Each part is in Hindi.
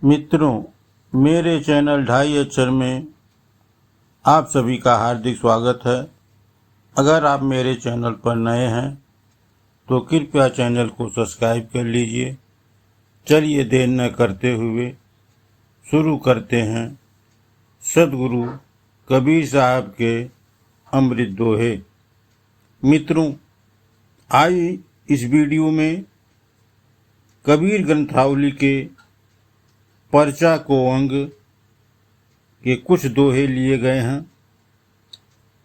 मित्रों, मेरे चैनल ढाई अक्षर में आप सभी का हार्दिक स्वागत है। अगर आप मेरे चैनल पर नए हैं तो कृपया चैनल को सब्सक्राइब कर लीजिए। चलिए देर न करते हुए शुरू करते हैं सद्गुरु कबीर साहब के अमृत दोहे। मित्रों, आज इस वीडियो में कबीर ग्रंथावली के पर्चा को अंग के कुछ दोहे लिए गए हैं।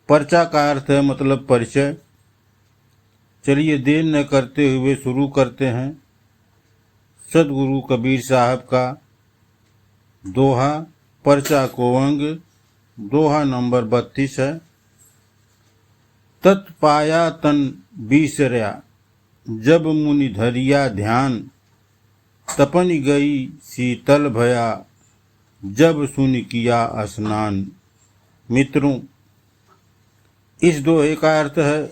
पर्चा का अर्थ है मतलब परिचय। चलिए देर न करते हुए शुरू करते हैं सद्गुरु कबीर साहब का दोहा। पर्चा को अंग दोहा नंबर 32 है। तत् पाया तन बीसर्या, जब मुनि धरिया ध्यान, तपन गई शीतल भया, जब सुन किया स्नान। मित्रों, इस दोहे का अर्थ है,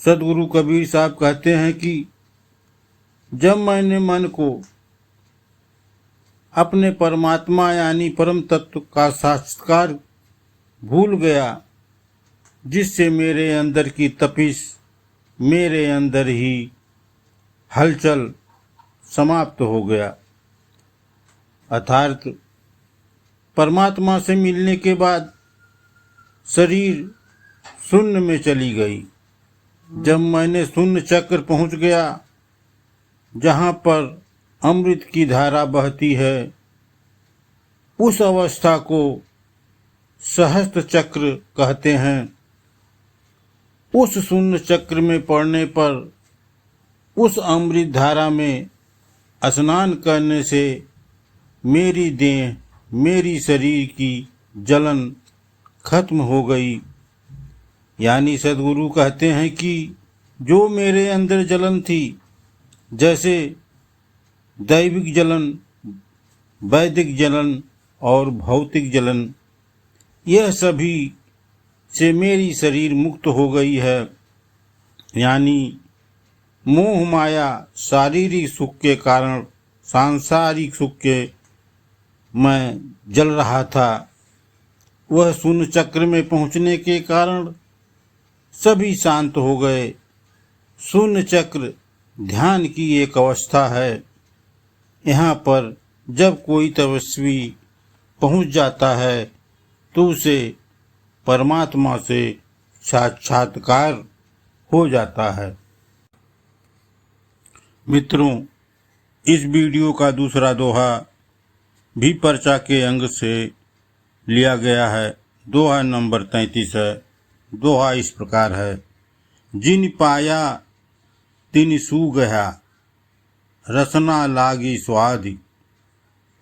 सद्गुरु कबीर साहब कहते हैं कि जब मैंने मन को अपने परमात्मा यानी परम तत्व का साक्षात्कार भूल गया, जिससे मेरे अंदर की तपिश, मेरे अंदर ही हलचल समाप्त हो गया। अर्थात परमात्मा से मिलने के बाद शरीर शून्य में चली गई। जब मैंने शून्य चक्र पहुंच गया, जहां पर अमृत की धारा बहती है, उस अवस्था को सहस्त्र चक्र कहते हैं। उस शून्य चक्र में पड़ने पर उस अमृत धारा में स्नान करने से मेरी देह, मेरी शरीर की जलन खत्म हो गई। यानी सद्गुरु कहते हैं कि जो मेरे अंदर जलन थी, जैसे दैविक जलन, वैदिक जलन और भौतिक जलन, यह सभी से मेरी शरीर मुक्त हो गई है। यानी मोह माया शारीरिक सुख के कारण, सांसारिक सुख के मैं जल रहा था, वह शून्य चक्र में पहुंचने के कारण सभी शांत हो गए। शून्य चक्र ध्यान की एक अवस्था है। यहाँ पर जब कोई तपस्वी पहुंच जाता है तो उसे परमात्मा से साक्षात्कार हो जाता है। मित्रों, इस वीडियो का दूसरा दोहा भी पर्चा के अंग से लिया गया है। दोहा नंबर 33 है। दोहा इस प्रकार है। जिन पाया तिन सू गया, रसना लागी स्वादि,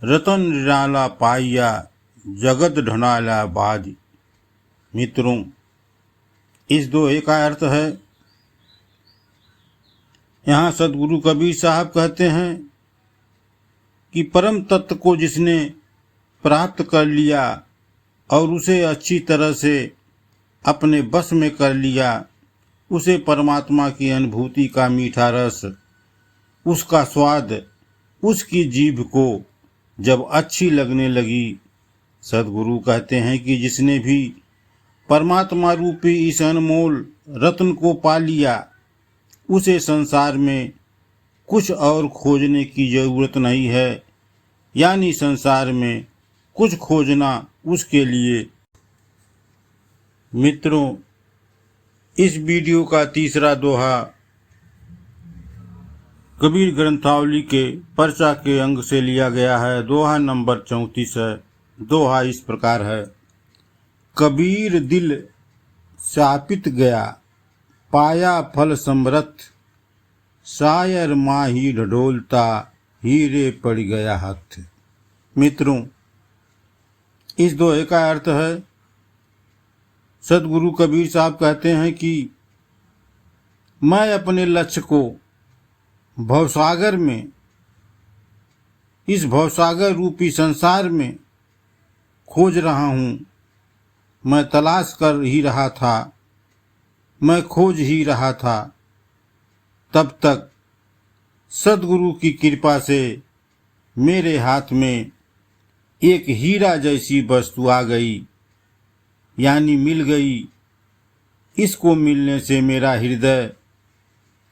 रतन निराला पाइया, जगत ढनाला बादि। मित्रों, इस दोहे का अर्थ है, यहाँ सद्गुरु कबीर साहब कहते हैं कि परम तत्व को जिसने प्राप्त कर लिया और उसे अच्छी तरह से अपने बस में कर लिया, उसे परमात्मा की अनुभूति का मीठा रस, उसका स्वाद उसकी जीभ को जब अच्छी लगने लगी, सद्गुरु कहते हैं कि जिसने भी परमात्मा रूपी इस अनमोल रत्न को पा लिया, उसे संसार में कुछ और खोजने की जरूरत नहीं है। यानी संसार में कुछ खोजना उसके लिए। मित्रों, इस वीडियो का तीसरा दोहा कबीर ग्रंथावली के पर्चा के अंग से लिया गया है। दोहा नंबर 34 है। दोहा इस प्रकार है। कबीर दिल शापित गया, पाया फल समृत, शायर माही ढडोलता, हीरे पड़ गया हाथ। मित्रों, इस दोहे का अर्थ है, सद्गुरु कबीर साहब कहते हैं कि मैं अपने लक्ष्य को भवसागर में, इस भवसागर रूपी संसार में खोज रहा हूँ। मैं तलाश कर ही रहा था, मैं खोज ही रहा था। तब तक सद्गुरु की कृपा से मेरे हाथ में एक हीरा जैसी वस्तु आ गई, यानी मिल गई। इसको मिलने से मेरा हृदय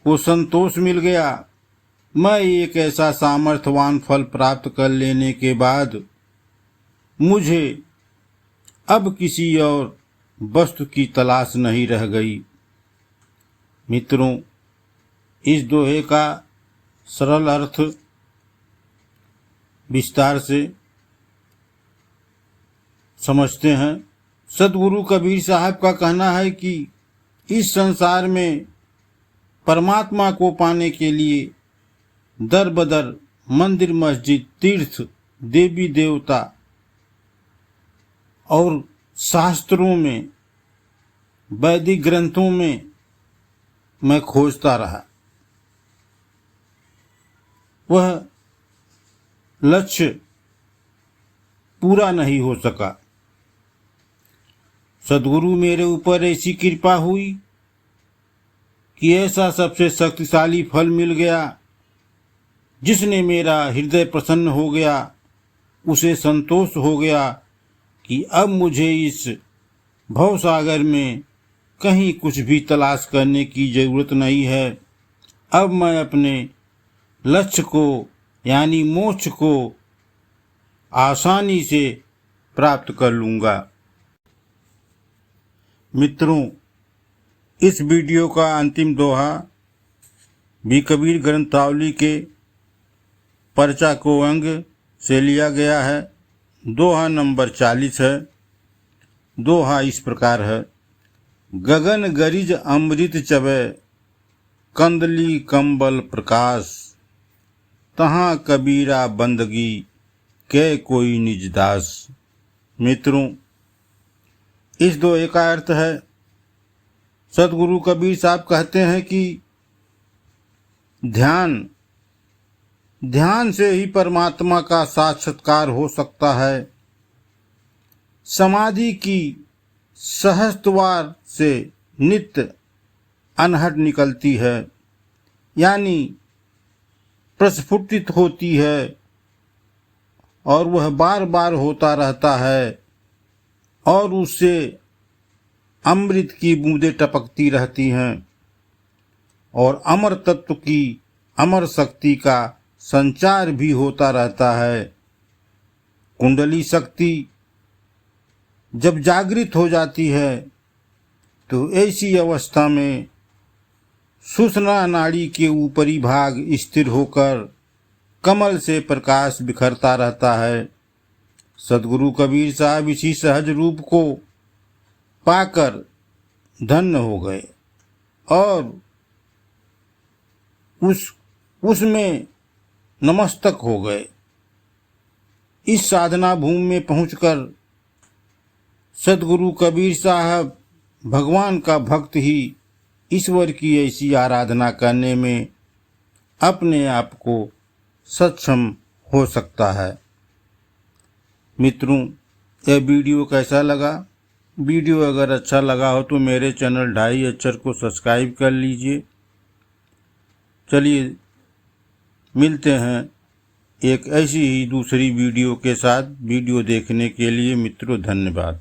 को संतोष मिल गया। मैं एक ऐसा सामर्थ्यवान फल प्राप्त कर लेने के बाद मुझे अब किसी और वस्तु की तलाश नहीं रह गई। मित्रों, इस दोहे का सरल अर्थ विस्तार से समझते हैं। सदगुरु कबीर साहब का कहना है कि इस संसार में परमात्मा को पाने के लिए दर बदर मंदिर, मस्जिद, तीर्थ, देवी देवता और शास्त्रों में, वैदिक ग्रंथों में मैं खोजता रहा। वह लक्ष्य पूरा नहीं हो सका। सद्गुरु मेरे ऊपर ऐसी कृपा हुई कि ऐसा सबसे शक्तिशाली फल मिल गया जिसने मेरा हृदय प्रसन्न हो गया, उसे संतोष हो गया कि अब मुझे इस भवसागर में कहीं कुछ भी तलाश करने की जरूरत नहीं है। अब मैं अपने लक्ष्य को यानी मोक्ष को आसानी से प्राप्त कर लूँगा। मित्रों, इस वीडियो का अंतिम दोहा भी कबीर ग्रंथावली के पर्चा को अंग से लिया गया है। दोहा नंबर 40 है। दोहा इस प्रकार है। गगन गरिज अमृत चबै, कंदली कंबल प्रकाश, तहाँ कबीरा बंदगी कै कोई निज दास। मित्रों, इस दोहे का अर्थ है, सदगुरु कबीर साहब कहते हैं कि ध्यान से ही परमात्मा का साक्षात्कार हो सकता है। समाधि की सहस्त्रवार से नित्य अनहट निकलती है, यानी प्रस्फुटित होती है और वह बार बार होता रहता है और उससे अमृत की बूंदें टपकती रहती हैं और अमर तत्व की अमर शक्ति का संचार भी होता रहता है। कुंडली शक्ति जब जागृत हो जाती है तो ऐसी अवस्था में सुषुम्ना नाड़ी के ऊपरी भाग स्थिर होकर कमल से प्रकाश बिखरता रहता है। सदगुरु कबीर साहब इसी सहज रूप को पाकर धन्य हो गए और उसमें नमस्तक हो गए। इस साधना भूमि में पहुंचकर सदगुरु कबीर साहब भगवान का भक्त ही ईश्वर की ऐसी आराधना करने में अपने आप को सक्षम हो सकता है। मित्रों, यह वीडियो कैसा लगा? वीडियो अगर अच्छा लगा हो तो मेरे चैनल ढाई अक्षर को सब्सक्राइब कर लीजिए। चलिए मिलते हैं एक ऐसी ही दूसरी वीडियो के साथ। वीडियो देखने के लिए मित्रों धन्यवाद।